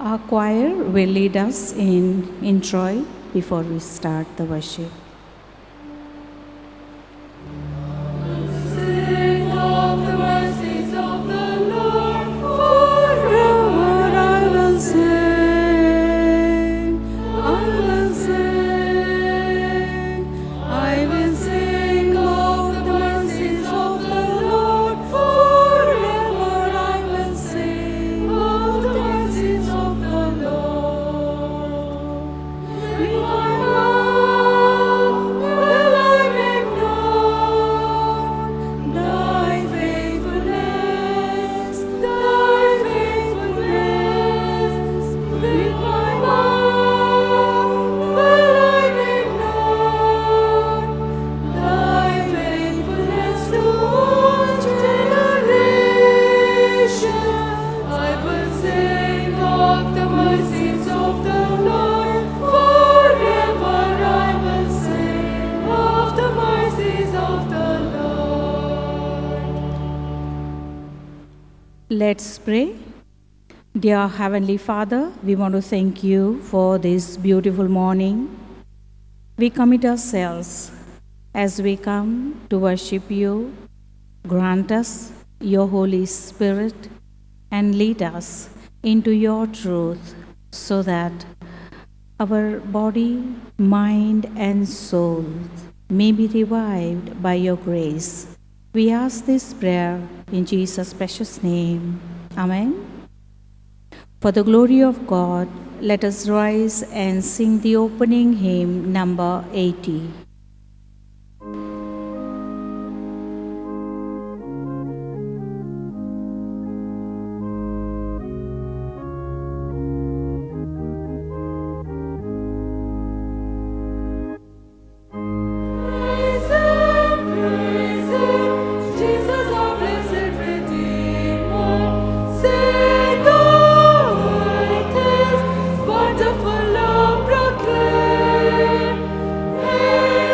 Our choir will lead us in intro before we start the worship. Sing of the mercies of the Lord, forever I will sing. I will sing. I will sing of the mercies of the Lord, forever I will sing of the mercies of the Lord. With my mouth will I make known thy faithfulness, thy faithfulness. With my mouth will I make known thy faithfulness to all generations. I will sing of the mercies of the Lord, forever I will sing of the mercies of the Lord. Let's pray. Dear Heavenly Father, we want to thank you for this beautiful morning. We commit ourselves as we come to worship you. Grant us your Holy Spirit and lead us into your truth so that our body, mind, and soul may be revived by your grace. We ask this prayer in Jesus' precious name. Amen. For the glory of God, let us rise and sing the opening hymn, number 80. Praise Him, Jesus our blessed Redeemer. Sing out His wonderful love proclaim. Hail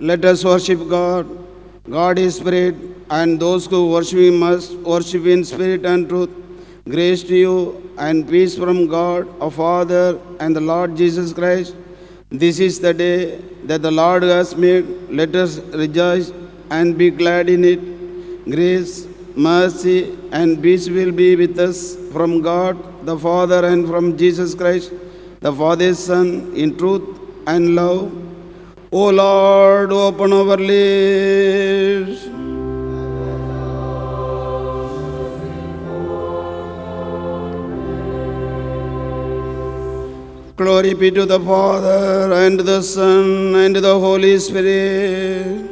Let us worship God. God is spirit, and those who worship him must worship in spirit and truth. Grace to you and peace from God, our Father, and the Lord Jesus Christ. This is the day that the Lord has made. Let us rejoice and be glad in it. Grace, mercy, and peace will be with us from God the Father and from Jesus Christ, the Father's Son, in truth and love. O Lord, open our lips. Glory be to the Father, and to the Son, and to the Holy Spirit.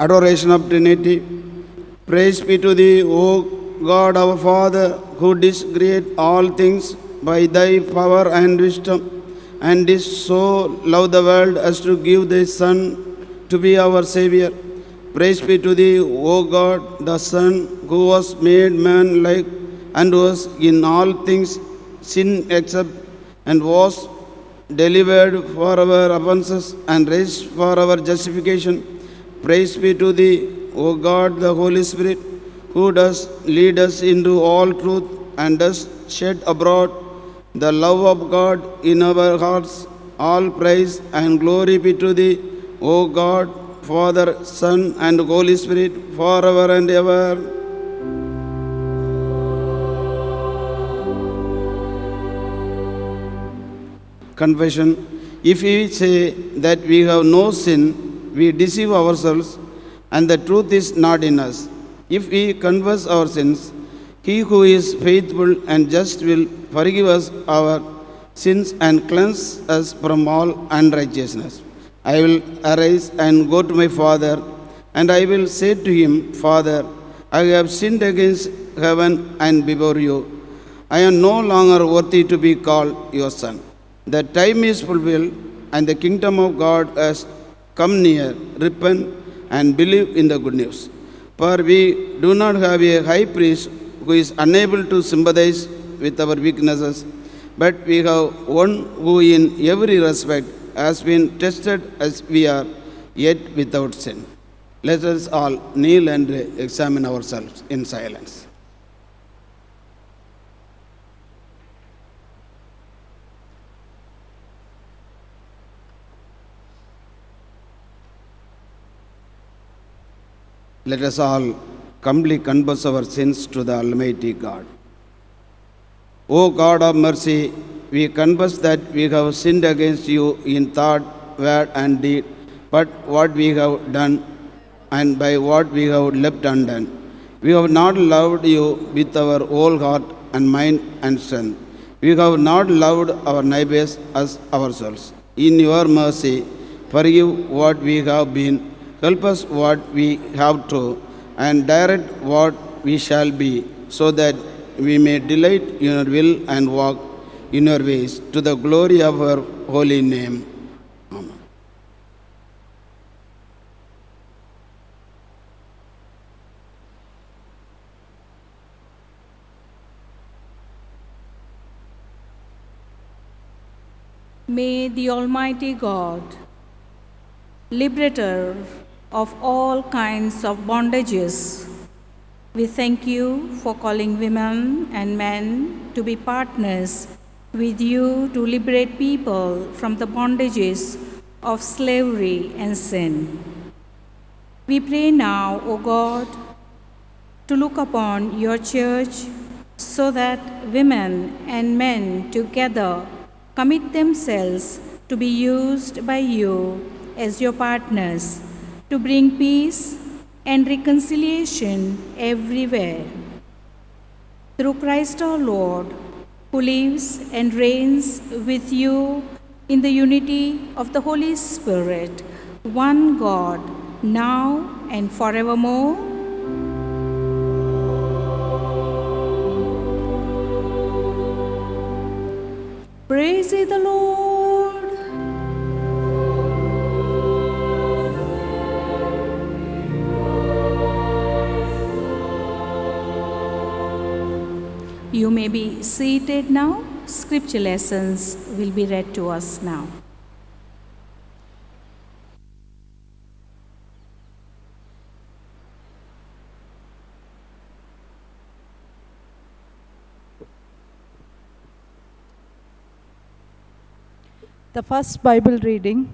Adoration of Trinity. Praise be to thee, O God our Father, who didst create all things by thy power and wisdom, and didst so love the world as to give thy Son to be our Savior. Praise be to thee, O God, the Son, who was made man like unto us in all things, sin except, and was delivered for our offences and raised for our justification. Praise be to thee, O God, the Holy Spirit, who does lead us into all truth and does shed abroad the love of God in our hearts. All praise and glory be to thee, O God, Father, Son, and Holy Spirit, forever and ever. Confession. If we say that we have no sin, we deceive ourselves, and the truth is not in us. If we confess our sins, he who is faithful and just will forgive us our sins and cleanse us from all unrighteousness. I will arise and go to my father, and I will say to him, Father, I have sinned against heaven and before you. I am no longer worthy to be called your son. The time is fulfilled, and the kingdom of God has come near. Repent and believe in the good news. For we do not have a high priest who is unable to sympathize with our weaknesses, but we have one who in every respect has been tested as we are, yet without sin. Let us all kneel and examine ourselves in silence. Let us all humbly confess our sins to the Almighty God. O God of mercy, we confess that we have sinned against you in thought, word, and deed, but what we have done and by what we have left undone. We have not loved you with our whole heart and mind and strength. We have not loved our neighbors as ourselves. In your mercy, forgive what we have been. Help us what we have to, and direct what we shall be, so that we may delight in your will and walk in your ways, to the glory of your holy name. Amen. May the Almighty God, liberator of all kinds of bondages, we thank you for calling women and men to be partners with you to liberate people from the bondages of slavery and sin. We pray now, O God, to look upon your church so that women and men together commit themselves to be used by you as your partners to bring peace and reconciliation everywhere. Through Christ our Lord, who lives and reigns with you in the unity of the Holy Spirit, one God, now and forevermore. Praise ye the Lord. You may be seated now. Scripture lessons will be read to us now. The first Bible reading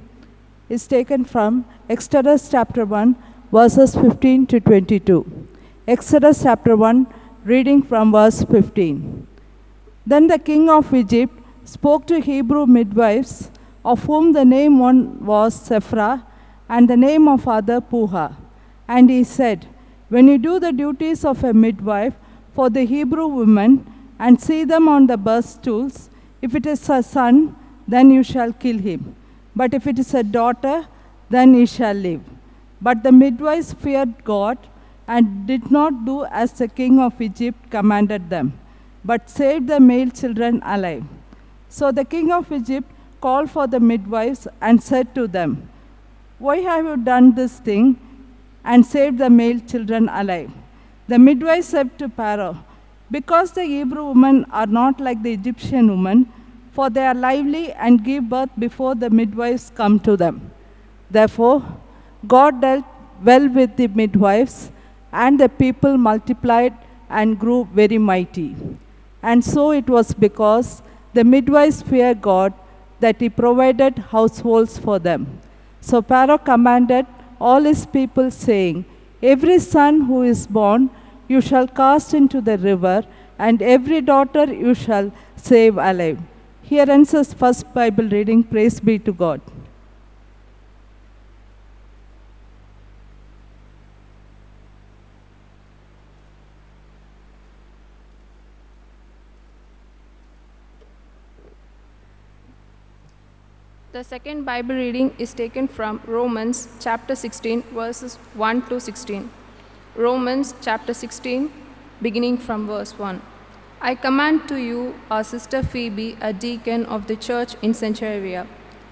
is taken from Exodus chapter 1, verses 15 to 22. Exodus chapter 1, reading from verse 15. Then the king of Egypt spoke to Hebrew midwives, of whom the name one was Sephra, and the name of other Puha. And he said, when you do the duties of a midwife for the Hebrew women, and see them on the birth stools, if it is a son, then you shall kill him. But if it is a daughter, then he shall live. But the midwives feared God, and did not do as the king of Egypt commanded them, but saved the male children alive. So the king of Egypt called for the midwives and said to them, why have you done this thing and saved the male children alive? The midwives said to Pharaoh, because the Hebrew women are not like the Egyptian women, for they are lively and give birth before the midwives come to them. Therefore, God dealt well with the midwives, and the people multiplied and grew very mighty. And so it was because the midwives feared God that he provided households for them. So Pharaoh commanded all his people, saying, every son who is born you shall cast into the river, and every daughter you shall save alive. Here ends his first Bible reading. Praise be to God. The second Bible reading is taken from Romans chapter 16, verses 1 to 16. Romans chapter 16, beginning from verse 1. I commend to you our sister Phoebe, a deacon of the church in Cenchrea.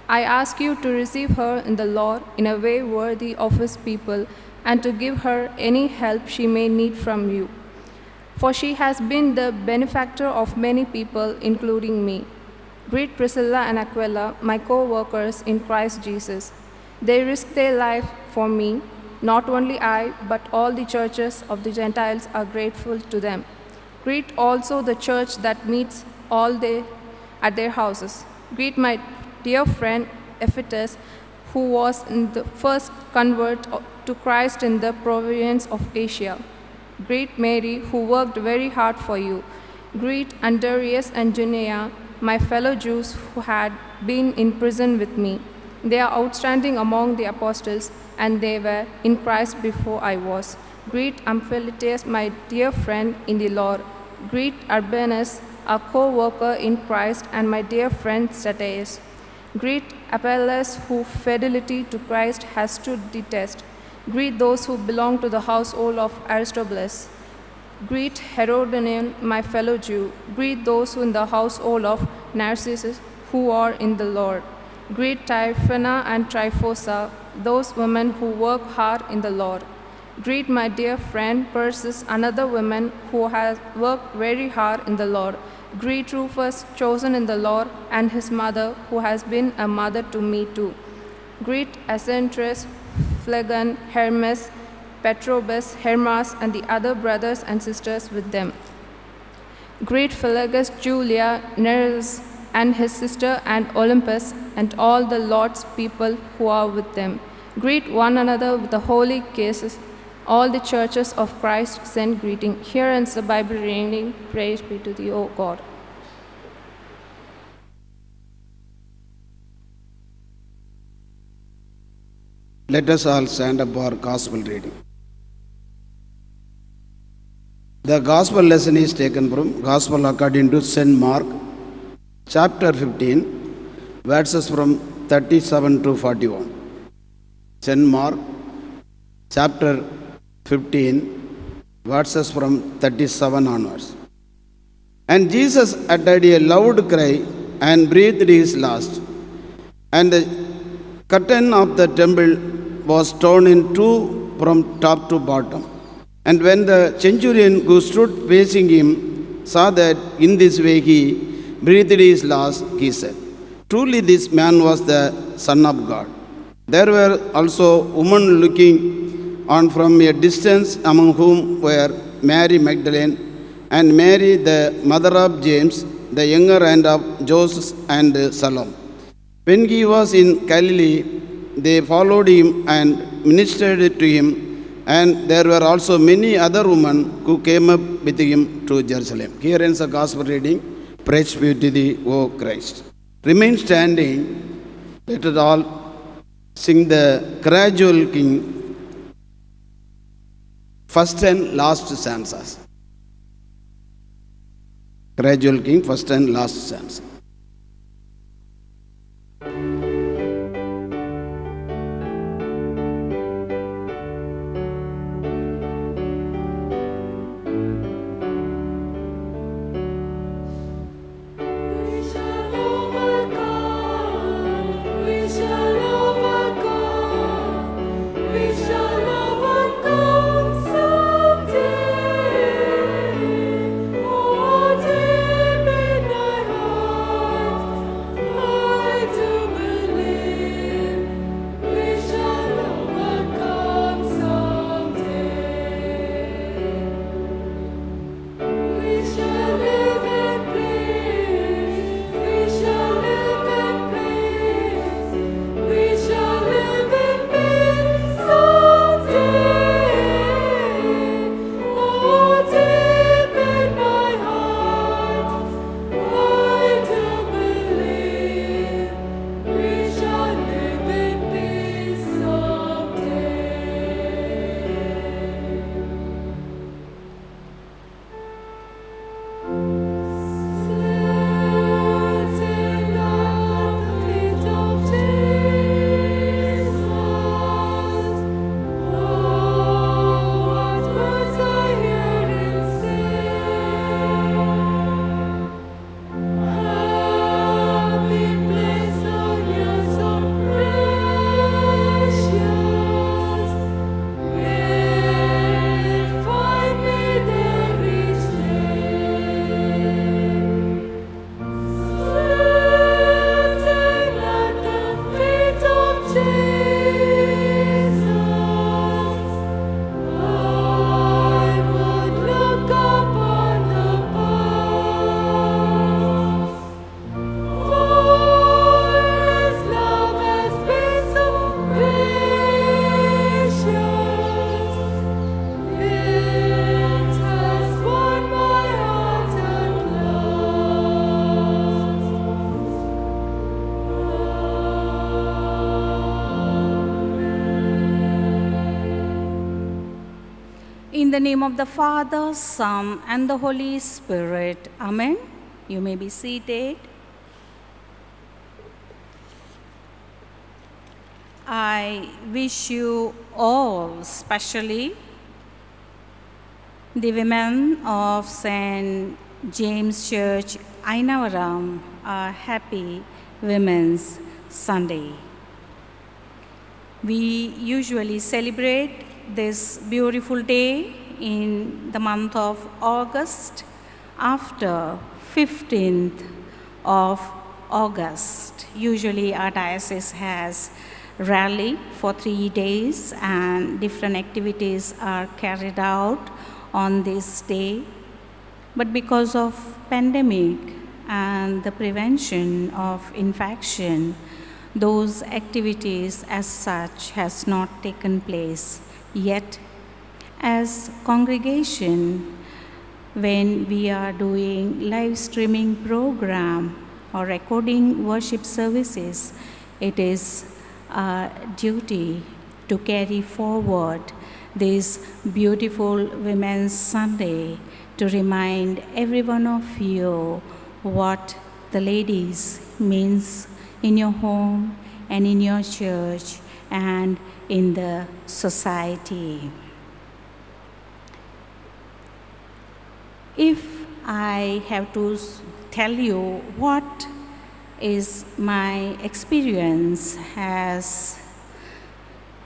I ask you to receive her in the Lord in a way worthy of his people, and to give her any help she may need from you. For she has been the benefactor of many people, including me. Greet Priscilla and Aquila, my co-workers in Christ Jesus. They risked their life for me. Not only I, but all the churches of the Gentiles are grateful to them. Greet also the church that meets all day at their houses. Greet my dear friend Ephetus, who was the first convert to Christ in the province of Asia. Greet Mary, who worked very hard for you. Greet Andreas and Junia, my fellow Jews who had been in prison with me. They are outstanding among the apostles, and they were in Christ before I was. Greet Amphilitus, my dear friend in the Lord. Greet Urbanus, a co-worker in Christ, and my dear friend Statius. Greet Apelles, whose fidelity to Christ has stood the test. Greet those who belong to the household of Aristobulus. Greet Herodion, my fellow Jew. Greet those who in the household of Narcissus, who are in the Lord. Greet Tryphena and Tryphosa, those women who work hard in the Lord. Greet my dear friend Persis, another woman who has worked very hard in the Lord. Greet Rufus, chosen in the Lord, and his mother, who has been a mother to me too. Greet Asyncritus, Phlegon, Hermes, Petrobus, Hermas, and the other brothers and sisters with them. Greet Philologus, Julia, Nereus, and his sister, and Olympus, and all the Lord's people who are with them. Greet one another with the holy kisses. All the churches of Christ send greeting. Here ends the Bible reading. Praise be to thee, O God. Let us all stand up for gospel reading. The gospel lesson is taken from Gospel according to St. Mark, chapter 15, verses from 37 to 41. St. Mark, chapter 15, verses from 37 onwards. And Jesus uttered a loud cry and breathed his last. And the curtain of the temple was torn in two from top to bottom. And when the centurion who stood facing him saw that in this way he breathed his last, he said, "Truly this man was the Son of God." There were also women looking on from a distance, among whom were Mary Magdalene and Mary, the mother of James, the younger, and of Joseph and Salome. When he was in Galilee, they followed him and ministered to him, and there were also many other women who came up with him to Jerusalem. Here ends the gospel reading. Praise be to thee, O Christ. Remain standing. Let us all sing the Gradual King, first and last stanzas. Gradual King, first and last stanza. In the name of the Father, Son, and the Holy Spirit. Amen. You may be seated. I wish you all, especially the women of St. James Church, Ainavaram, a happy Women's Sunday. We usually celebrate this beautiful day in the month of August after 15th of August. Usually our diocese has rally for 3 days and different activities are carried out on this day. But because of pandemic and the prevention of infection, those activities as such has not taken place. Yet, as congregation, when we are doing live streaming program or recording worship services, it is our duty to carry forward this beautiful Women's Sunday to remind every one of you what the ladies means in your home and in your church and in the society. If I have to tell you what is my experience as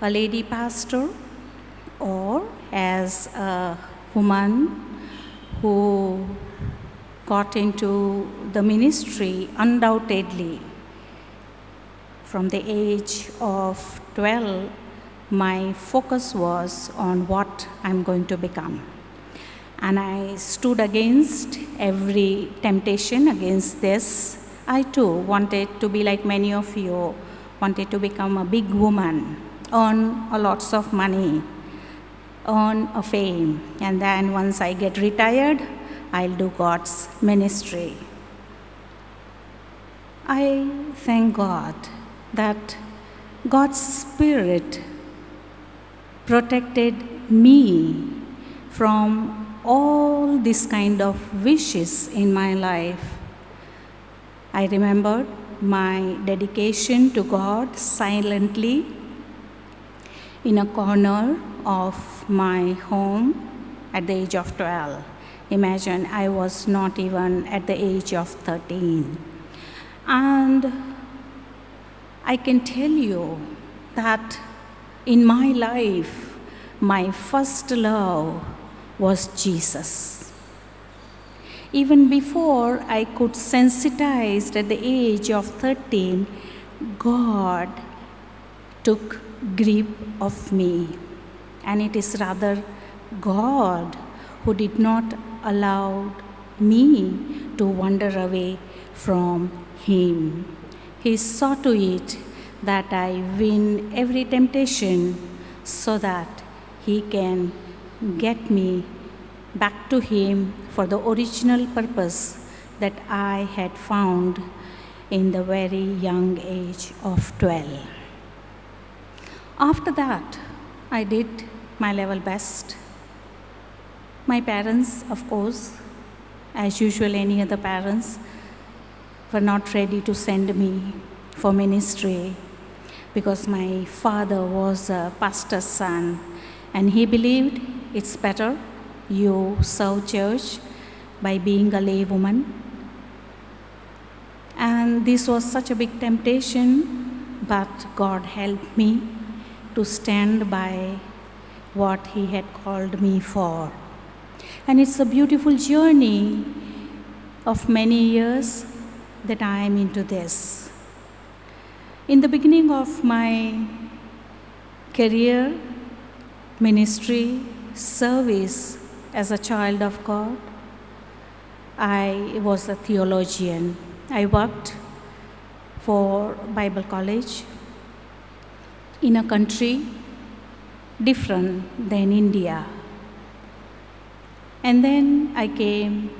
a lady pastor or as a woman who got into the ministry undoubtedly. From the age of 12, my focus was on what I'm going to become. And I stood against every temptation against this. I too wanted to be like many of you, wanted to become a big woman, earn a lots of money, earn a fame, and then once I get retired, I'll do God's ministry. I thank God that God's Spirit protected me from all these kind of wishes in my life. I remembered my dedication to God silently in a corner of my home at the age of 12. Imagine, I was not even at the age of 13. And I can tell you that in my life, my first love was Jesus. Even before I could sensitize at the age of 13, God took grip of me. And it is rather God who did not allow me to wander away from Him. He saw to it that I win every temptation so that He can get me back to Him for the original purpose that I had found in the very young age of 12. After that, I did my level best. My parents, of course, as usual any other parents, were not ready to send me for ministry because my father was a pastor's son and he believed it's better you serve church by being a lay woman. And this was such a big temptation, but God helped me to stand by what He had called me for. And it's a beautiful journey of many years that I am into this. In the beginning of my career, ministry, service as a child of God, I was a theologian. I worked for Bible college in a country different than India. And then I came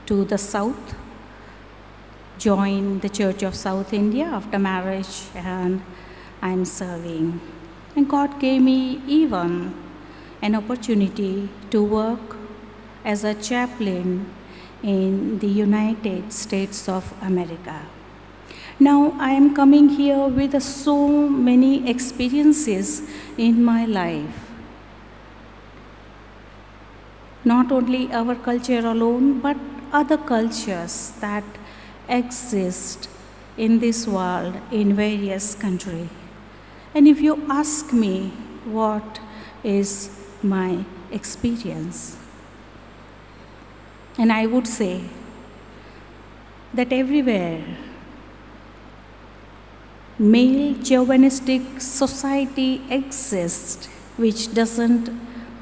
to the south, joined the Church of South India after marriage, and I'm serving. And God gave me even an opportunity to work as a chaplain in the United States of America. Now I am coming here with so many experiences in my life. Not only our culture alone, but other cultures that exist in this world in various countries. And if you ask me what is my experience, and I would say that everywhere male chauvinistic society exists which doesn't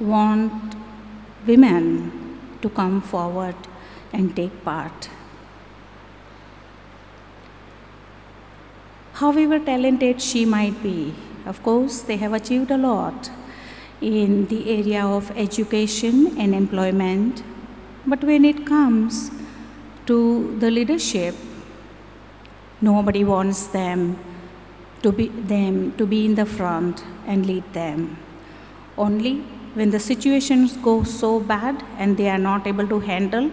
want women to come forward and take part. However talented she might be, of course, they have achieved a lot in the area of education and employment. But when it comes to the leadership, nobody wants them to be in the front and lead them. Only when the situations go so bad and they are not able to handle,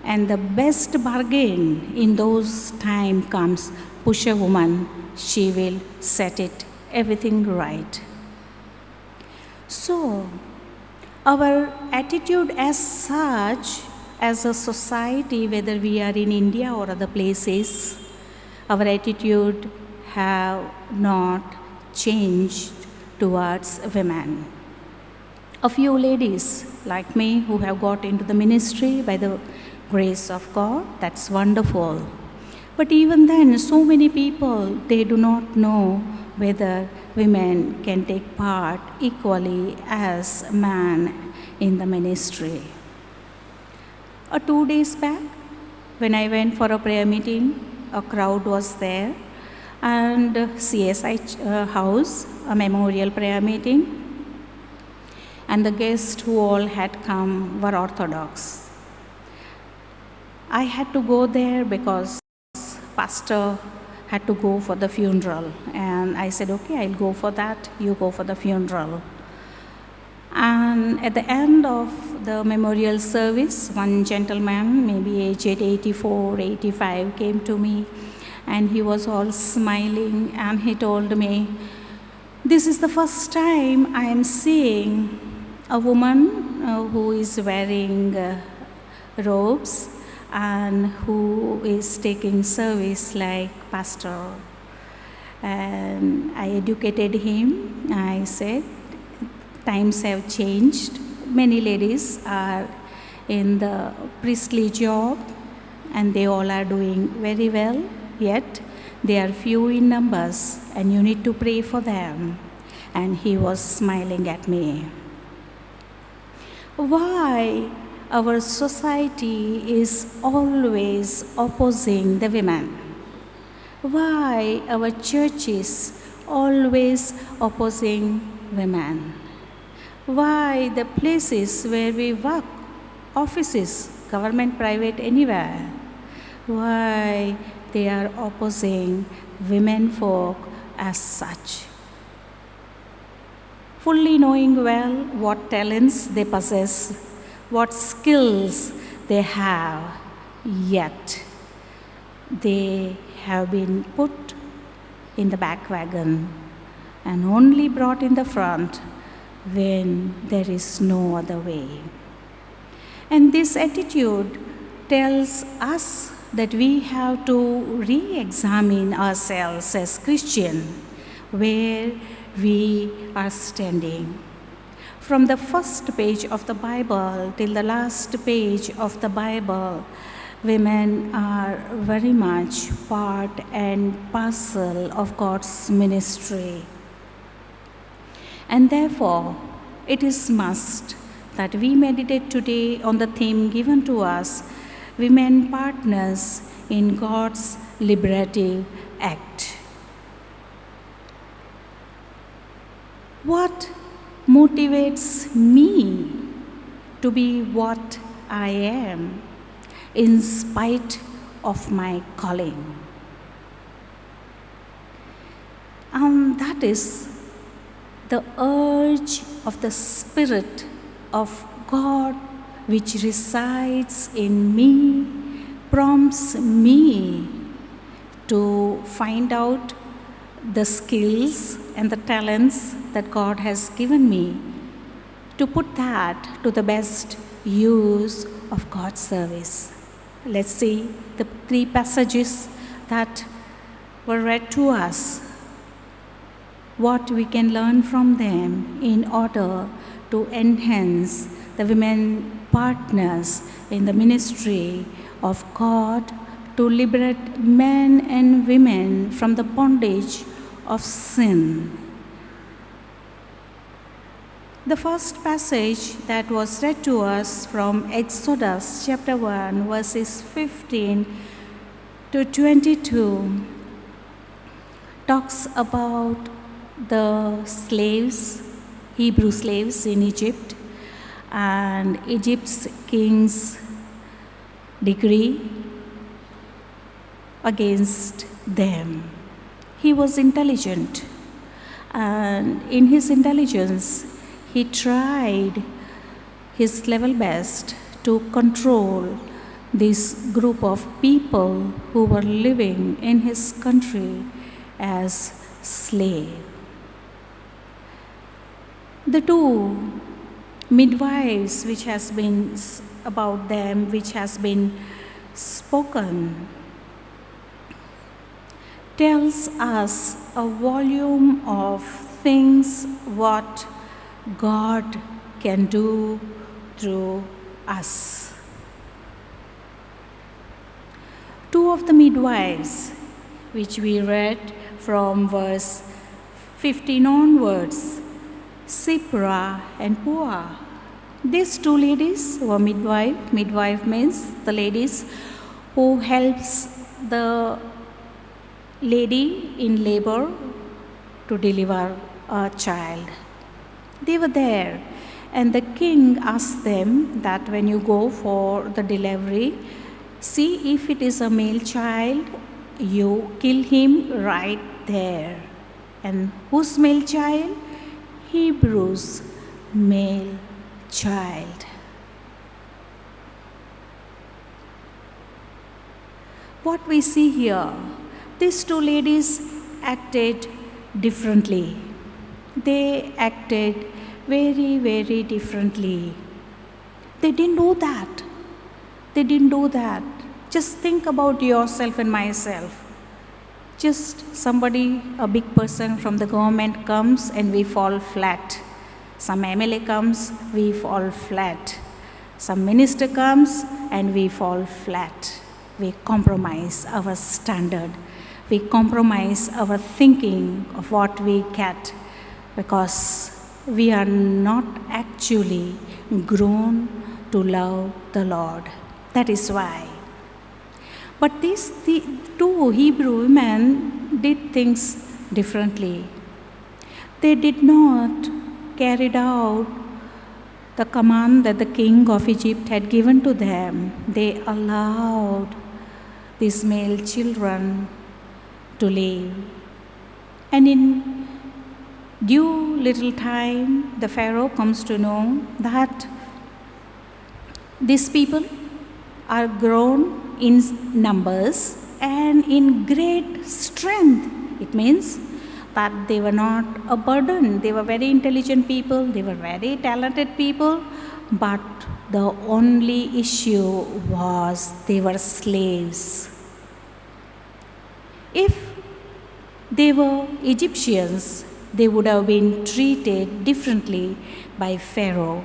and the best bargain in those time comes, push a woman, she will set it everything right. So our attitude as such, as a society, whether we are in India or other places, our attitude have not changed towards women. A few ladies like me who have got into the ministry by the grace of God, that's wonderful. But even then, so many people, they do not know whether women can take part equally as man in the ministry. 2 days back, when I went for a prayer meeting, a crowd was there, and CSI house, a memorial prayer meeting, and the guests who all had come were Orthodox. I had to go there because pastor had to go for the funeral, and I said, okay, I'll go for that, you go for the funeral. And at the end of the memorial service, one gentleman, maybe aged 84, 85, came to me, and he was all smiling, and he told me, this is the first time I am seeing a woman who is wearing robes and who is taking service like pastor. And I educated him. I said, times have changed. Many ladies are in the priestly job and they all are doing very well, yet they are few in numbers and you need to pray for them. And he was smiling at me. Why our society is always opposing the women? Why our church is always opposing women? Why the places where we work, offices, government, private, anywhere, why they are opposing women folk as such? Fully knowing well what talents they possess, what skills they have, yet they have been put in the back wagon and only brought in the front when there is no other way. And this attitude tells us that we have to re-examine ourselves as Christian, where we are standing. From the first page of the Bible till the last page of the Bible, women are very much part and parcel of God's ministry. And therefore, it is must that we meditate today on the theme given to us, women partners in God's liberative act. What motivates me to be what I am in spite of my calling? That is the urge of the Spirit of God which resides in me, prompts me to find out the skills and the talents that God has given me, to put that to the best use of God's service. Let's see the 3 passages that were read to us, what we can learn from them in order to enhance the women partners in the ministry of God, to liberate men and women from the bondage of sin. The first passage that was read to us from Exodus chapter 1, verses 15 to 22, talks about the slaves, Hebrew slaves in Egypt, and Egypt's king's decree against them. He was intelligent, and in his intelligence, he tried his level best to control this group of people who were living in his country as slaves. The 2 midwives which has been about them, which has been spoken, tells us a volume of things what God can do through us. Two of the midwives, which we read from verse 15 onwards, Sipra and Pua. These two ladies were midwife. Midwife means the ladies who helps the lady in labor to deliver a child. They were there, and the king asked them that when you go for the delivery, see if it is a male child, you kill him right there. And whose male child? Hebrews' male child. What we see here, these two ladies acted differently. They acted very, very differently. They didn't do that. They didn't do that. Just think about yourself and myself. Just somebody, a big person from the government comes and we fall flat. Some MLA comes, we fall flat. Some minister comes and we fall flat. We compromise our standard. We compromise our thinking of what we get because we are not actually grown to love the Lord. That is why. But these two Hebrew women did things differently. They did not carry out the command that the king of Egypt had given to them. They allowed these male children to live. And in due little time, the Pharaoh comes to know that these people are grown in numbers and in great strength. It means that they were not a burden. They were very intelligent people, they were very talented people, but the only issue was they were slaves. If they were Egyptians, they would have been treated differently by Pharaoh,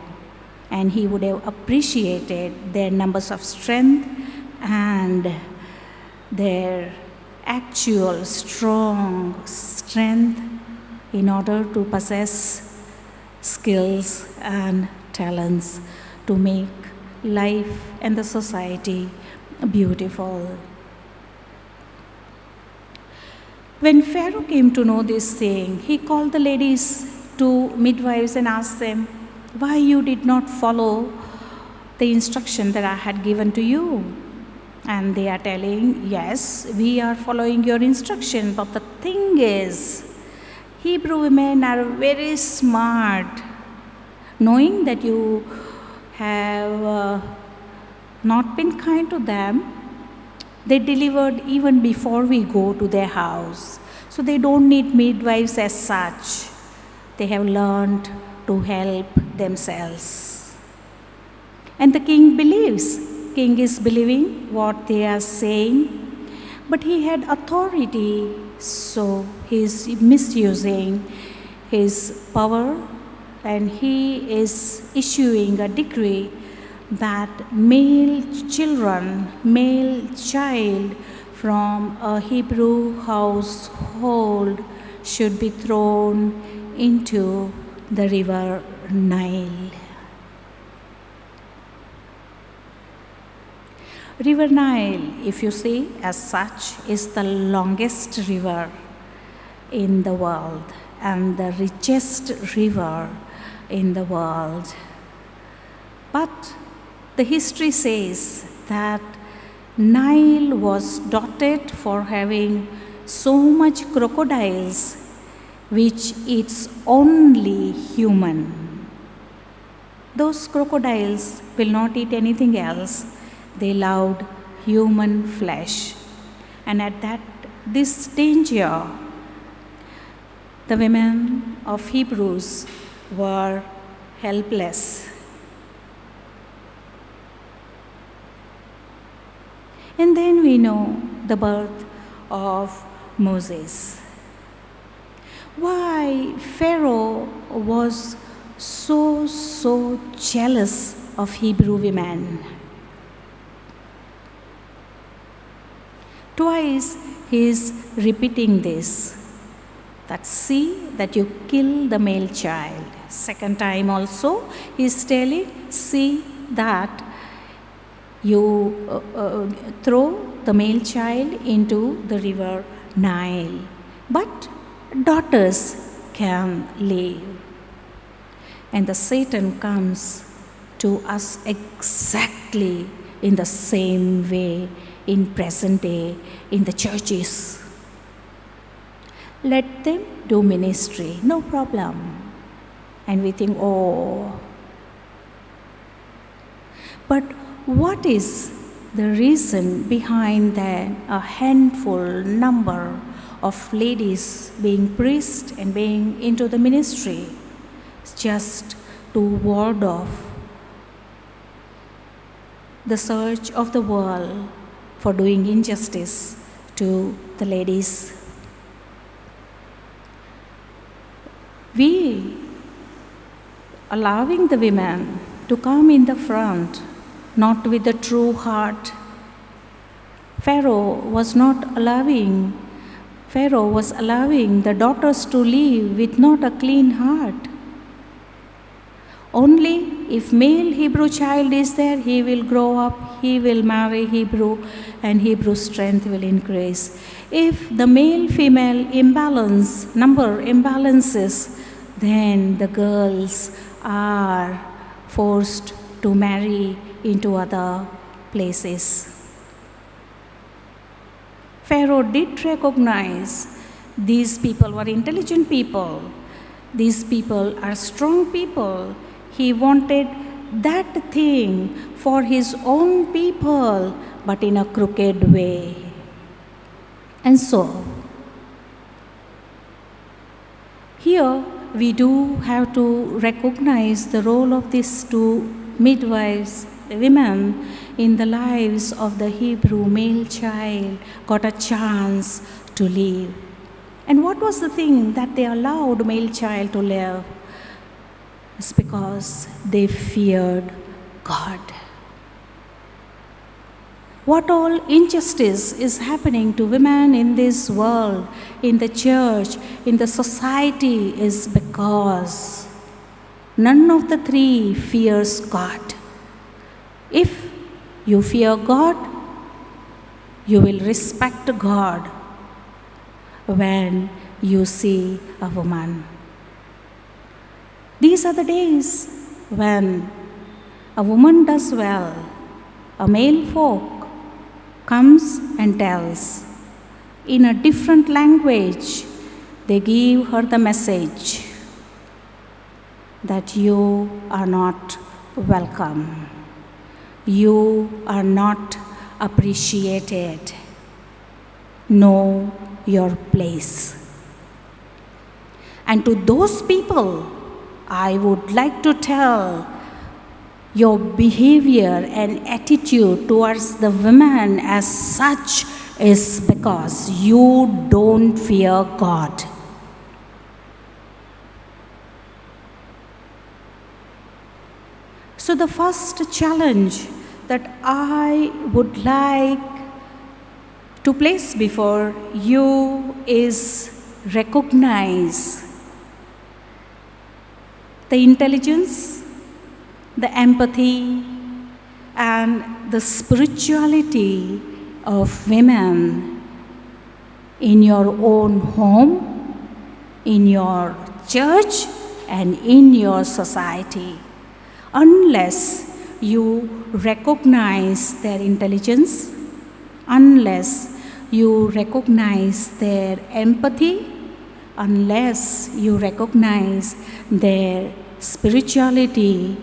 and he would have appreciated their numbers of strength and their actual strong strength in order to possess skills and talents to make life and the society beautiful. When Pharaoh came to know this thing, he called the ladies to midwives and asked them, why you did not follow the instruction that I had given to you? And they are telling, yes, we are following your instruction, but the thing is, Hebrew women are very smart. Knowing that you have not been kind to them, they delivered even before we go to their house. So they don't need midwives as such. They have learned to help themselves. And the king believes. King is believing what they are saying, but he had authority, so he is misusing his power, and he is issuing a decree that male child from a Hebrew household should be thrown into the river Nile. River Nile, if you see as such, is the longest river in the world and the richest river in the world. But the history says that Nile was dotted for having so much crocodiles, which eats only human. Those crocodiles will not eat anything else. They loved human flesh. And at this danger, the women of Hebrews were helpless. And then we know the birth of Moses. Why Pharaoh was so jealous of Hebrew women? Twice he is repeating this, that see that you kill the male child. Second time also he is telling, see that you throw the male child into the river Nile, but daughters can live. And the Satan comes to us exactly in the same way in present day in the churches. Let them do ministry, no problem. And we think, oh. But what is the reason behind that a handful number of ladies being priests and being into the ministry? It's just to ward off the search of the world for doing injustice to the ladies. We allowing the women to come in the front, not with the true heart. Pharaoh was allowing the daughters to live with not a clean heart. Only if male Hebrew child is there, he will grow up, he will marry Hebrew, and Hebrew strength will increase. If the male-female number imbalances, then the girls are forced to marry into other places. Pharaoh did recognize these people were intelligent people. These people are strong people. He wanted that thing for his own people, but in a crooked way. And so, here we do have to recognize the role of these two midwives, the women, in the lives of the Hebrew male child got a chance to live. And what was the thing that they allowed male child to live? It's because they feared God. What all injustice is happening to women in this world, in the church, in the society is because none of the three fears God. If you fear God, you will respect God when you see a woman. These are the days when a woman does well, a male folk comes and tells. In a different language, they give her the message that you are not welcome. You are not appreciated. Know your place. And to those people, I would like to tell, your behavior and attitude towards the women as such is because you don't fear God. So the first challenge that I would like to place before you is recognize the intelligence, the empathy, and the spirituality of women in your own home, in your church, and in your society. Unless you recognize their intelligence, unless you recognize their empathy, unless you recognize their spirituality,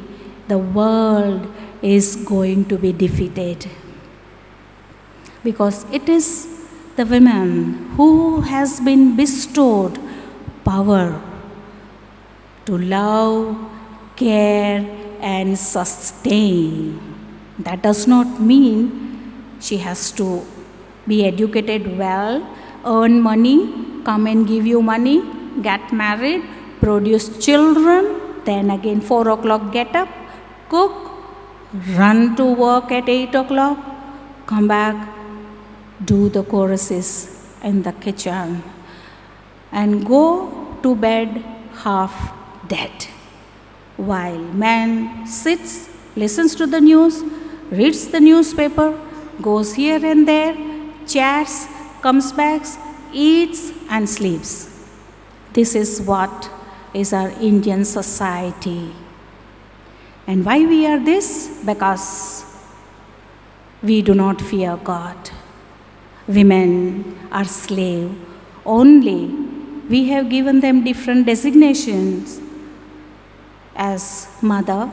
the world is going to be defeated. Because it is the women who has been bestowed power to love, care, and sustain. That does not mean she has to be educated well, earn money, come and give you money, get married, produce children, then again 4 o'clock get up, cook, run to work at 8 o'clock, come back do the choruses in the kitchen, and go to bed half dead, while man sits, listens to the news, reads the newspaper, goes here and there, chats, comes back, eats and sleeps. This is what is our Indian society. And why we are this? Because we do not fear God. Women are slave only. We have given them different designations as mother,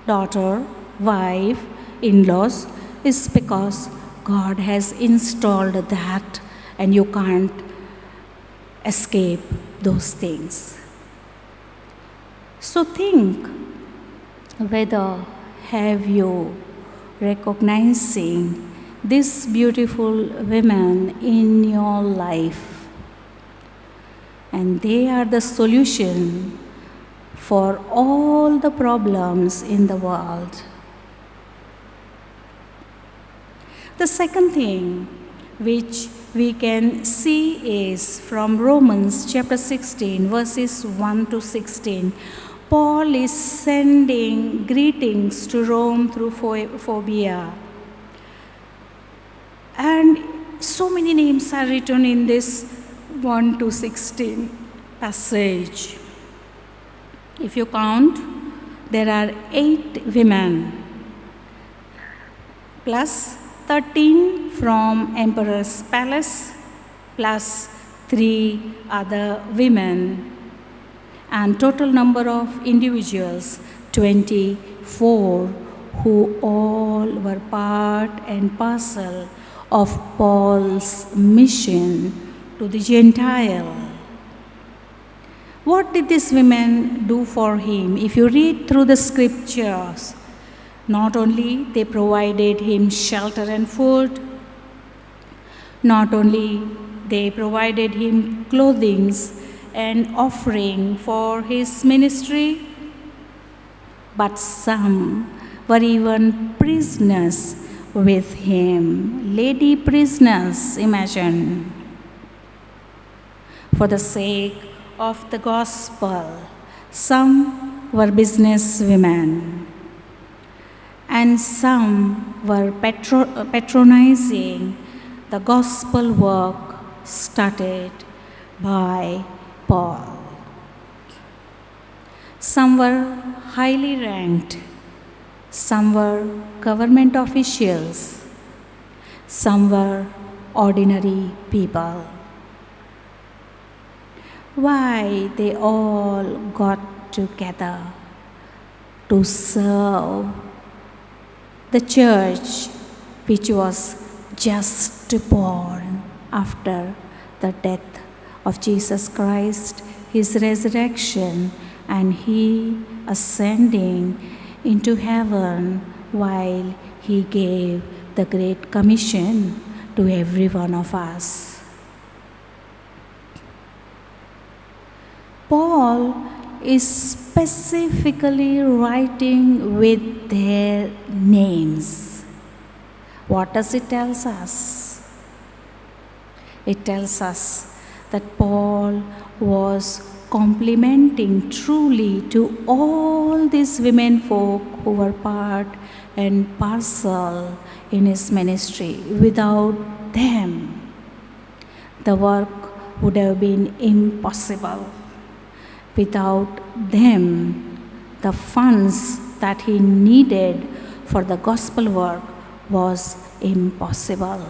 daughter, wife, in-laws, is because God has installed that and you can't escape those things. So think whether have you recognizing these beautiful women in your life, and they are the solution for all the problems in the world. The second thing which we can see is from Romans chapter 16, verses 1 to 16. Paul is sending greetings to Rome through Phobia. And so many names are written in this 1 to 16 passage. If you count, there are 8 women, plus 13 from Emperor's palace, plus 3 other women, and total number of individuals, 24, who all were part and parcel of Paul's mission to the Gentile. What did these women do for him? If you read through the scriptures, not only they provided him shelter and food, not only they provided him clothing and offering for his ministry, but some were even prisoners with him. Lady prisoners, imagine. For the sake of the gospel, some were business women, and some were patronizing the gospel work started by Paul. Some were highly ranked, some were government officials, some were ordinary people. Why they all got together to serve the church which was just born after the death of Jesus Christ, his resurrection, and he ascending into heaven while he gave the Great Commission to every one of us. Paul is specifically writing with their names. What does it tell us? It tells us that Paul was complimenting truly to all these women folk who were part and parcel in his ministry. Without them, the work would have been impossible. Without them, the funds that he needed for the gospel work was impossible.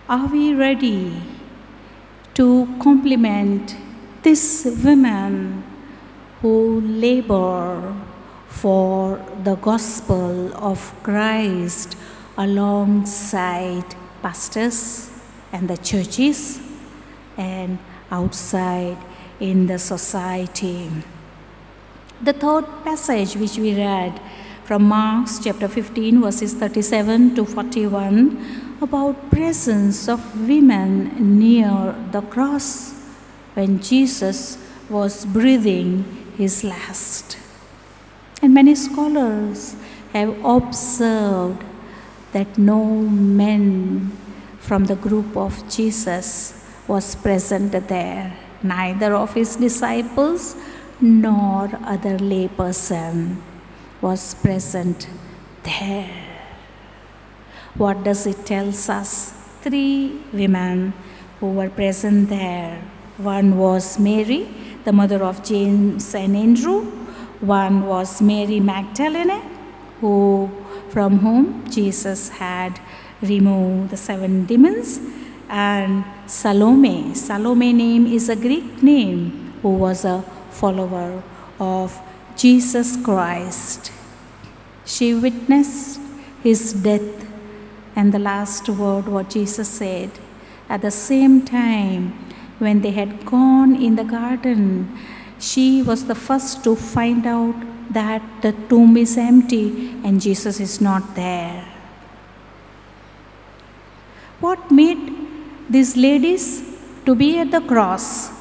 Are we ready to compliment these women who labor for the gospel of Christ alongside pastors and the churches and outside in the society? The third passage which we read from Mark chapter 15 verses 37 to 41 about presence of women near the cross when Jesus was breathing his last. And many scholars have observed that no man from the group of Jesus was present there, neither of his disciples nor other layperson was present there. What does it tell us? 3 women who were present there. One was Mary, the mother of James and Andrew. One was Mary Magdalene, from whom Jesus had removed the 7 demons. And Salome. Salome name is a Greek name, who was a follower of Jesus Christ. She witnessed his death and the last word what Jesus said. At the same time, when they had gone in the garden, she was the first to find out that the tomb is empty and Jesus is not there. What made these ladies to be at the cross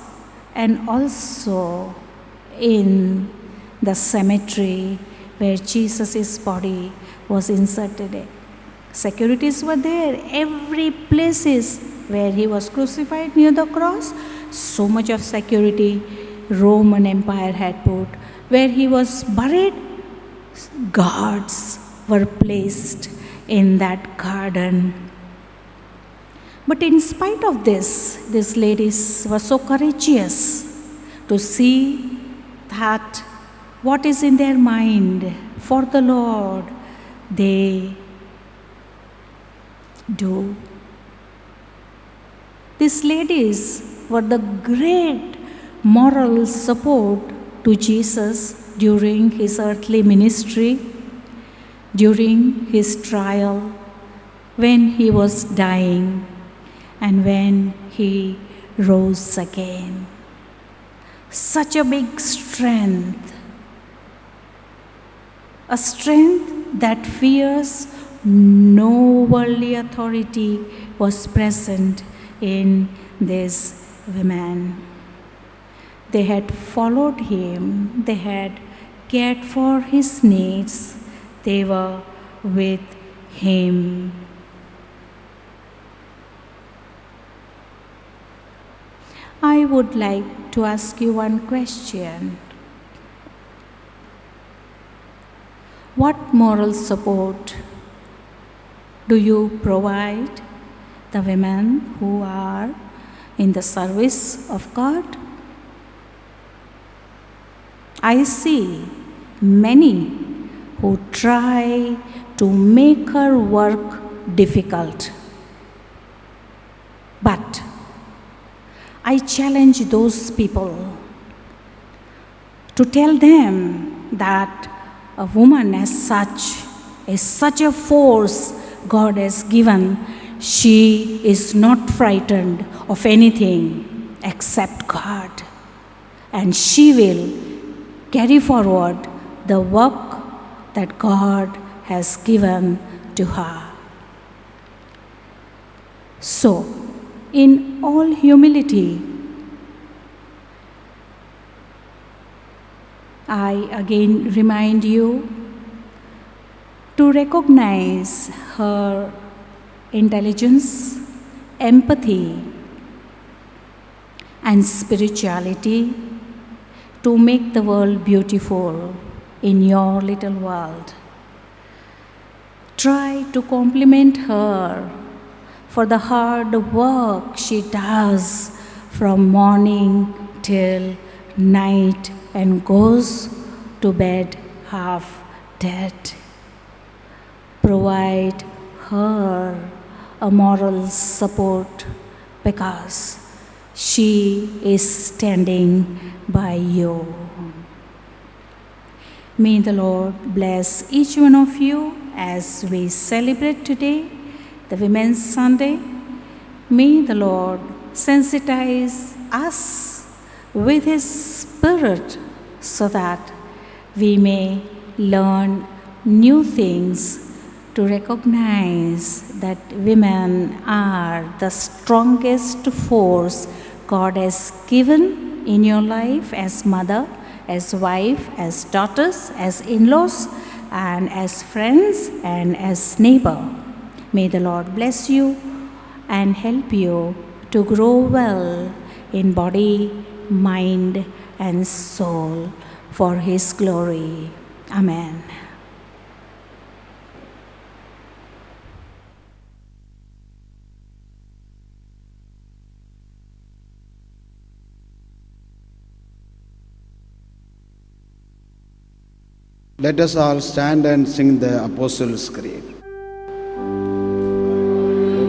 and also in the cemetery where Jesus' body was inserted? Securities were there, every places where he was crucified near the cross, so much of security Roman Empire had put. Where he was buried, guards were placed in that garden. But in spite of this, these ladies were so courageous to see that what is in their mind for the Lord, they do. These ladies were the great moral support to Jesus during his earthly ministry, during his trial, when he was dying, and when he rose again. Such a big strength, a strength that fears no worldly authority was present in these women. They had followed him, they had cared for his needs, they were with him. I would like to ask you one question. What moral support do you provide the women who are in the service of God? I see many who try to make her work difficult. But I challenge those people to tell them that a woman as such is such a force God has given. She is not frightened of anything except God. And she will carry forward the work that God has given to her. So, in all humility, I again remind you to recognize her intelligence, empathy, and spirituality to make the world beautiful in your little world. Try to compliment her for the hard work she does from morning till night and goes to bed half dead. Provide her a moral support because she is standing by you. May the Lord bless each one of you as we celebrate today the Women's Sunday. May the Lord sensitize us with His Spirit so that we may learn new things to recognize that women are the strongest force God has given in your life as mother, as wife, as daughters, as in-laws, and as friends and as neighbor. May the Lord bless you and help you to grow well in body, mind, and soul for His glory. Amen. Let us all stand and sing the Apostles' Creed.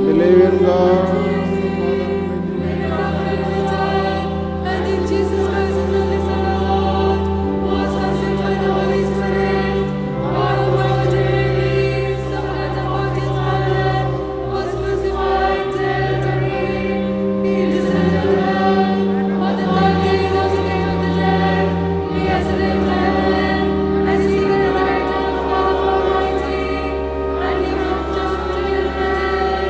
Believe in God. And in Jesus Christ, His only Son, our Lord, who was conceived by the Holy Spirit, born of Virgin Mary, suffered under Pontius Pilate, was crucified, dead, and buried. He descended to hell. On the third day He rose again from the dead. He ascended into heaven, and is seated at the right hand of the Father Almighty. And He will judge the living and the dead.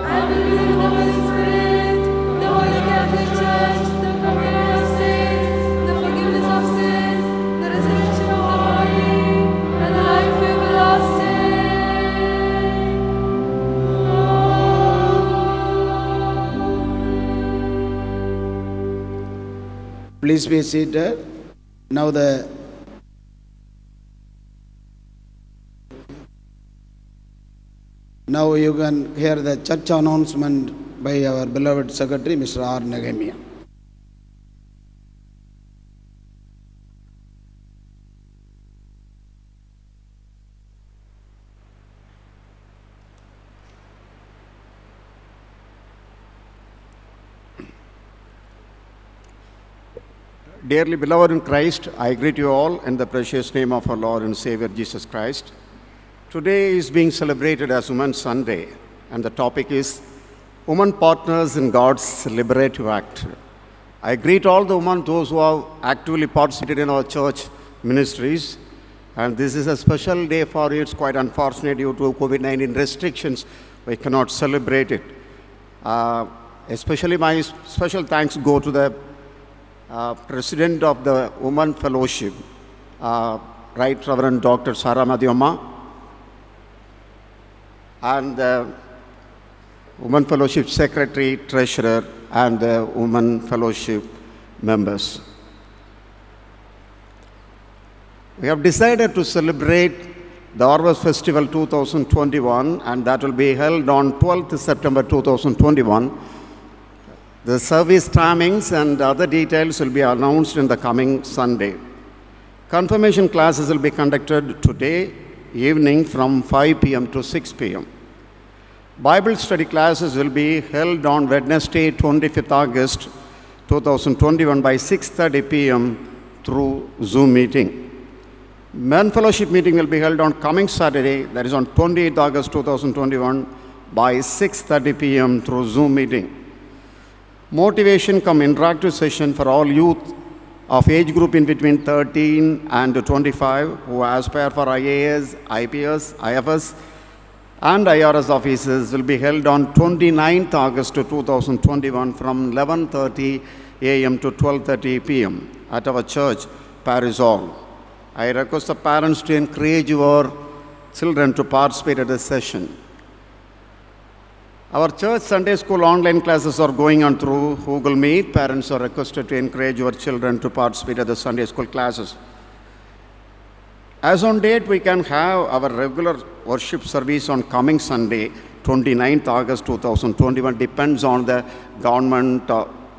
I believe in the Holy Spirit, the Holy Catholic Church, the communion of saints, the forgiveness of sins, the resurrection of the body, and the life everlasting. Please be seated. Now you can hear the church announcement by our beloved secretary, Mr. R. Nehemiah. Dearly beloved in Christ, I greet you all in the precious name of our Lord and Savior Jesus Christ. Today is being celebrated as Women's Sunday, and the topic is Women Partners in God's Liberative Act. I greet all the women, those who have actively participated in our church ministries, and this is a special day for you. It's quite unfortunate due to COVID-19 restrictions, we cannot celebrate it. Especially my special thanks go to the President of the Women Fellowship, Right Reverend Dr. Sarah Madhyama, and the Women Fellowship Secretary, Treasurer, and the Women Fellowship members. We have decided to celebrate the Harvest Festival 2021, and that will be held on 12th September 2021. The service timings and other details will be announced in the coming Sunday. Confirmation classes will be conducted today evening from 5 p.m. to 6 p.m. Bible study classes will be held on Wednesday, 25th August 2021 by 6:30 p.m. through Zoom meeting. Men Fellowship meeting will be held on coming Saturday, that is on 28th August 2021 by 6:30 p.m. through Zoom meeting. Motivation cum interactive session for all youth of age group in between 13 and 25 who aspire for IAS, IPS, IFS and IRS offices will be held on 29th August 2021 from 11:30 a.m. to 12:30 p.m. at our church, Parish Hall. I request the parents to encourage your children to participate at this session. Our church Sunday school online classes are going on through Google Meet. Parents are requested to encourage your children to participate at the Sunday school classes. As on date, we can have our regular worship service on coming Sunday, 29th August 2021. Depends on the government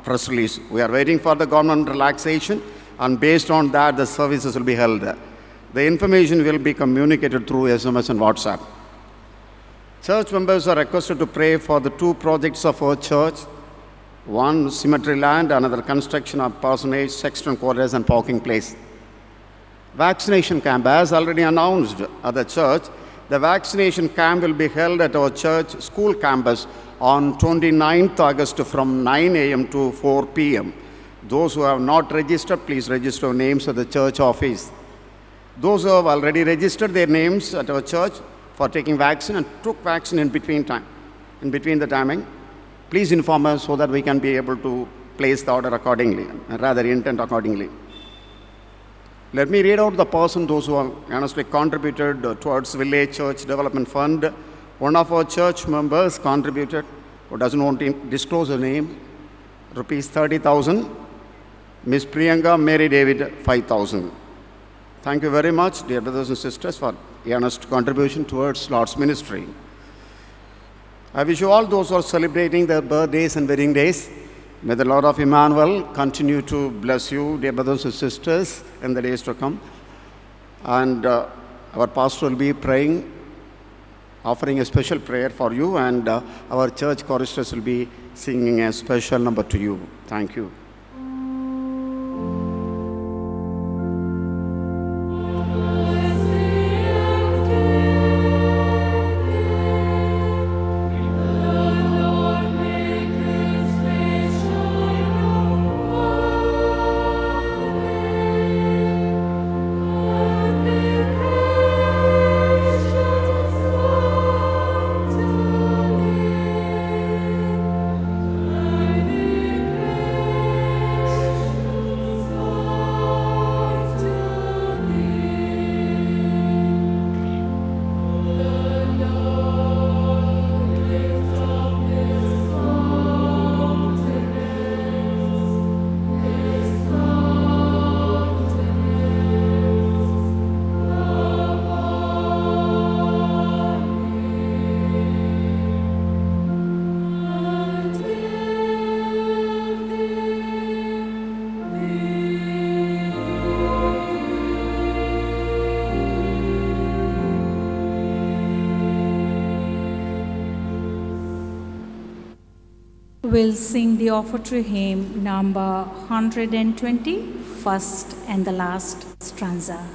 press release. We are waiting for the government relaxation, and based on that, the services will be held. The information will be communicated through SMS and WhatsApp. Church members are requested to pray for the two projects of our church. One, cemetery land, another construction of parsonage, sexton quarters and parking place. Vaccination camp, as already announced at the church, the vaccination camp will be held at our church school campus on 29th August from 9 a.m. to 4 p.m. Those who have not registered, please register your names at the church office. Those who have already registered their names at our church for taking vaccine and took vaccine in between the timing, please inform us so that we can be able to place the order accordingly, rather intent accordingly. Let me read out the person, those who have honestly contributed towards Village Church Development Fund One of our church members contributed, who doesn't want to disclose her name, rupees 30,000. Miss Priyanka Mary David, 5,000. Thank you very much, dear brothers and sisters, for earnest contribution towards Lord's ministry. I wish you all those who are celebrating their birthdays and wedding days, may the Lord of Emmanuel continue to bless you, dear brothers and sisters, in the days to come. And our pastor will be praying, offering a special prayer for you, and our church choristers will be singing a special number to you. Thank you. We'll sing the offertory hymn number 120, first and the last stanza.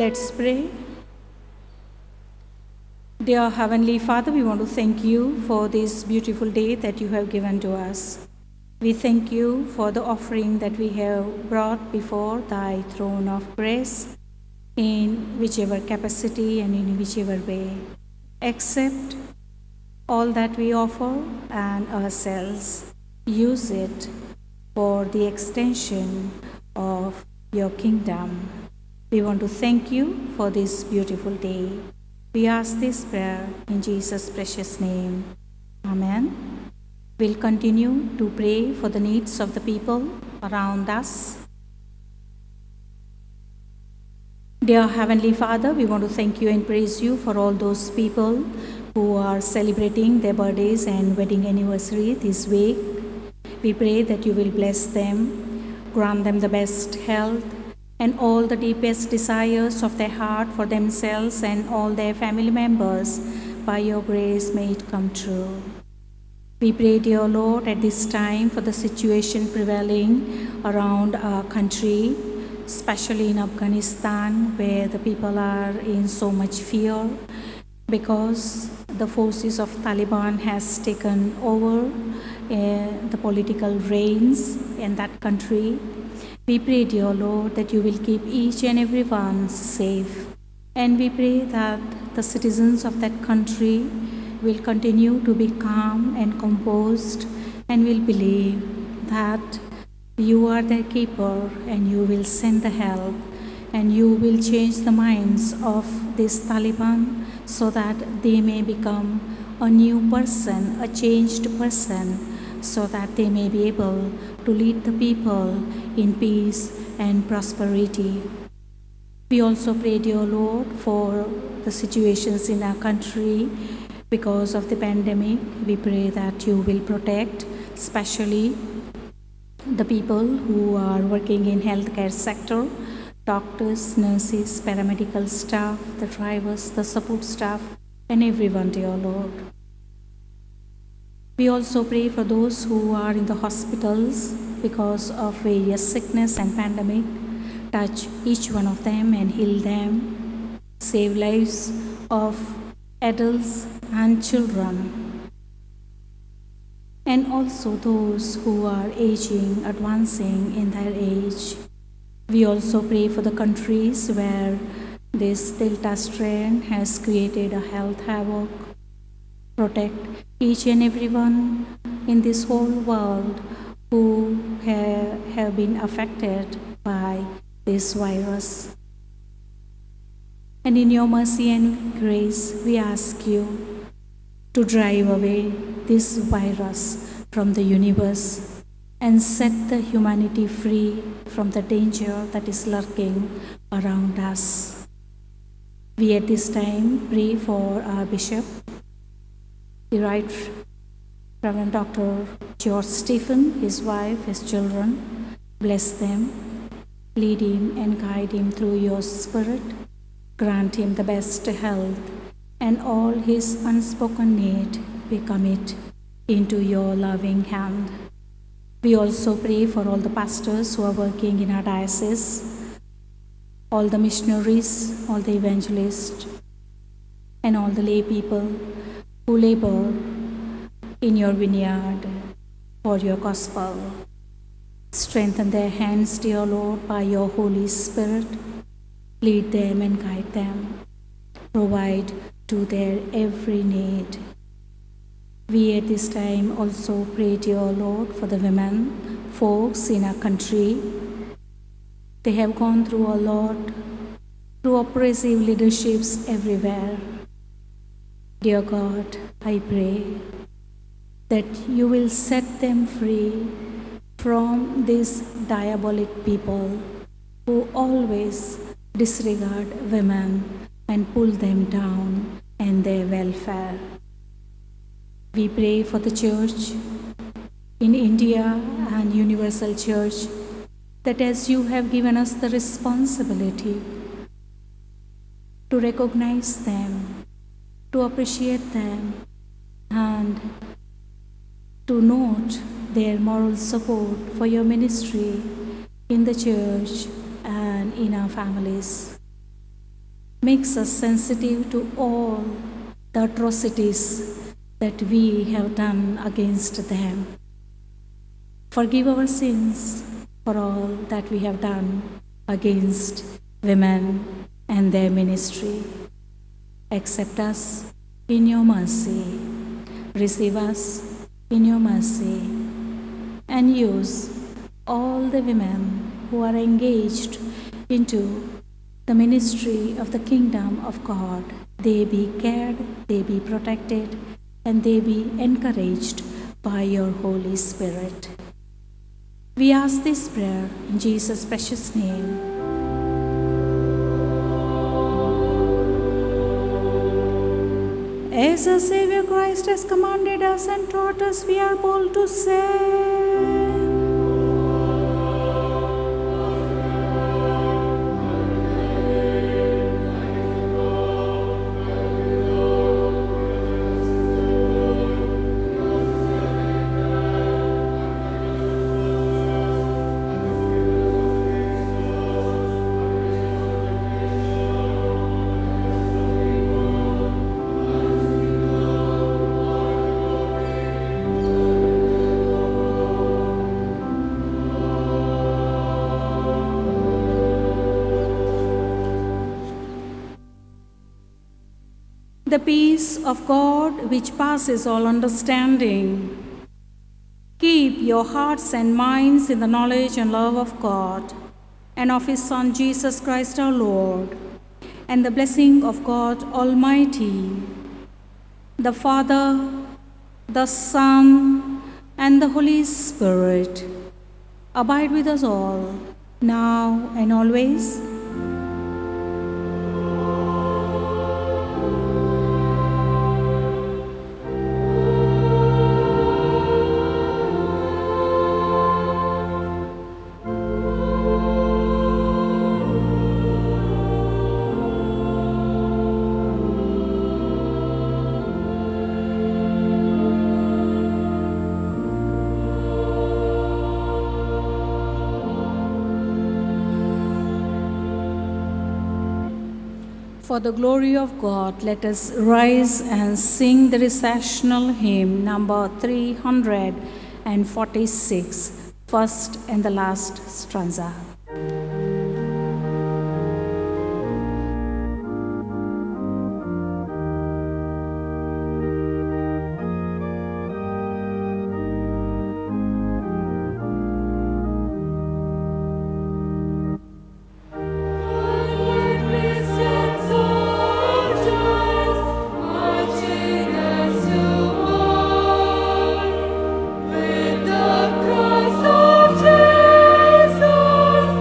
Let's pray. Dear Heavenly Father, we want to thank you for this beautiful day that you have given to us. We thank you for the offering that we have brought before thy throne of grace in whichever capacity and in whichever way. Accept all that we offer and ourselves. Use it for the extension of your kingdom. We want to thank you for this beautiful day. We ask this prayer in Jesus' precious name. Amen. We'll continue to pray for the needs of the people around us. Dear Heavenly Father, we want to thank you and praise you for all those people who are celebrating their birthdays and wedding anniversary this week. We pray that you will bless them, grant them the best health, and all the deepest desires of their heart for themselves and all their family members. By your grace, may it come true. We pray, dear Lord, at this time for the situation prevailing around our country, especially in Afghanistan, where the people are in so much fear because the forces of Taliban has taken over the political reins in that country. We pray, dear Lord, that you will keep each and every one safe. And we pray that the citizens of that country will continue to be calm and composed and will believe that you are their keeper and you will send the help and you will change the minds of this Taliban so that they may become a new person, a changed person, so that they may be able to lead the people in peace and prosperity. We also pray, dear Lord, for the situations in our country because of the pandemic. We pray that you will protect, especially the people who are working in healthcare sector, doctors, nurses, paramedical staff, the drivers, the support staff, and everyone, dear Lord. We also pray for those who are in the hospitals because of various sickness and pandemic. Touch each one of them and heal them. Save lives of adults and children. And also those who are aging, advancing in their age. We also pray for the countries where this Delta strain has created a health havoc. Protect each and everyone in this whole world who have been affected by this virus. And in your mercy and grace, we ask you to drive away this virus from the universe and set the humanity free from the danger that is lurking around us. We at this time pray for our Bishop, the Right Reverend Dr. George Stephen, his wife, his children. Bless them, lead him and guide him through your Spirit. Grant him the best health, and all his unspoken need, we commit into your loving hand. We also pray for all the pastors who are working in our diocese, all the missionaries, all the evangelists, and all the lay people who labor in your vineyard for your gospel. Strengthen their hands, dear Lord, by your Holy Spirit. Lead them and guide them. Provide to their every need. We at this time also pray, dear Lord, for the women, folks in our country. They have gone through a lot, through oppressive leaderships everywhere. Dear God, I pray that you will set them free from these diabolic people who always disregard women and pull them down and their welfare. We pray for the church in India and Universal Church that as you have given us the responsibility to recognize them, to appreciate them, and to note their moral support for your ministry in the church and in our families. makes us sensitive to all the atrocities that we have done against them. Forgive our sins for all that we have done against women and their ministry. Accept us in your mercy. Receive us in your mercy. And use all the women who are engaged into the ministry of the kingdom of God. They be cared, they be protected, and they be encouraged by your Holy Spirit. We ask this prayer in Jesus' precious name. As our Savior Christ has commanded us and taught us, we are bold to say, the peace of God, which passes all understanding, keep your hearts and minds in the knowledge and love of God and of His Son, Jesus Christ our Lord, and the blessing of God Almighty, the Father, the Son, and the Holy Spirit, abide with us all, now and always. For the glory of God, let us rise and sing the recessional hymn number 346, first and the last stanza. With the cross of Jesus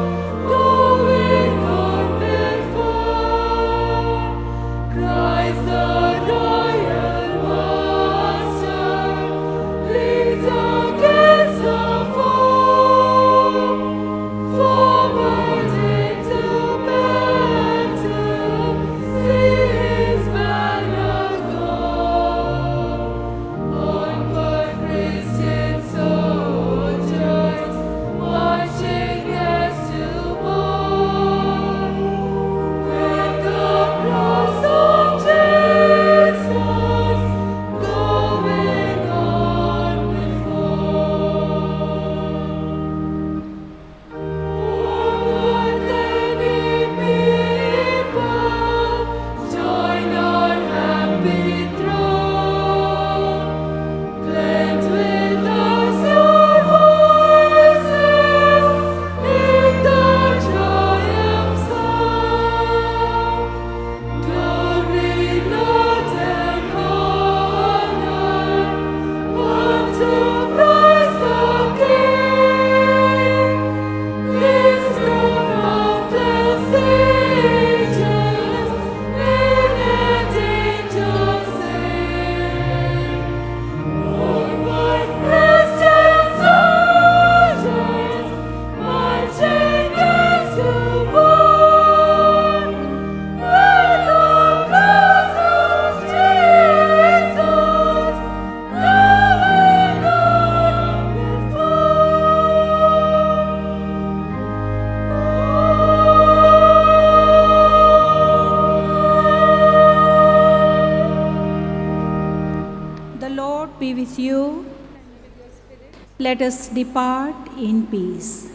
Let us depart in peace.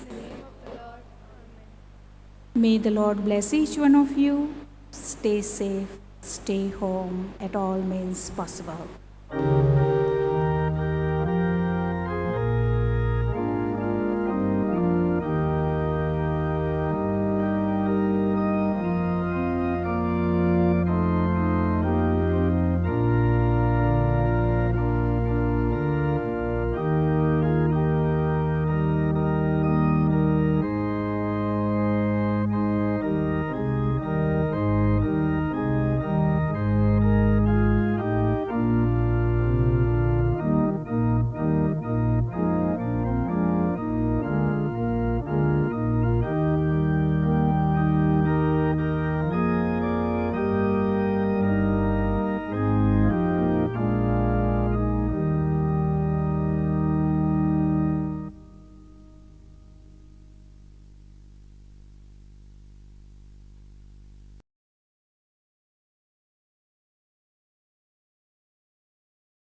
May the Lord bless each one of you. Stay safe, stay home at all means possible.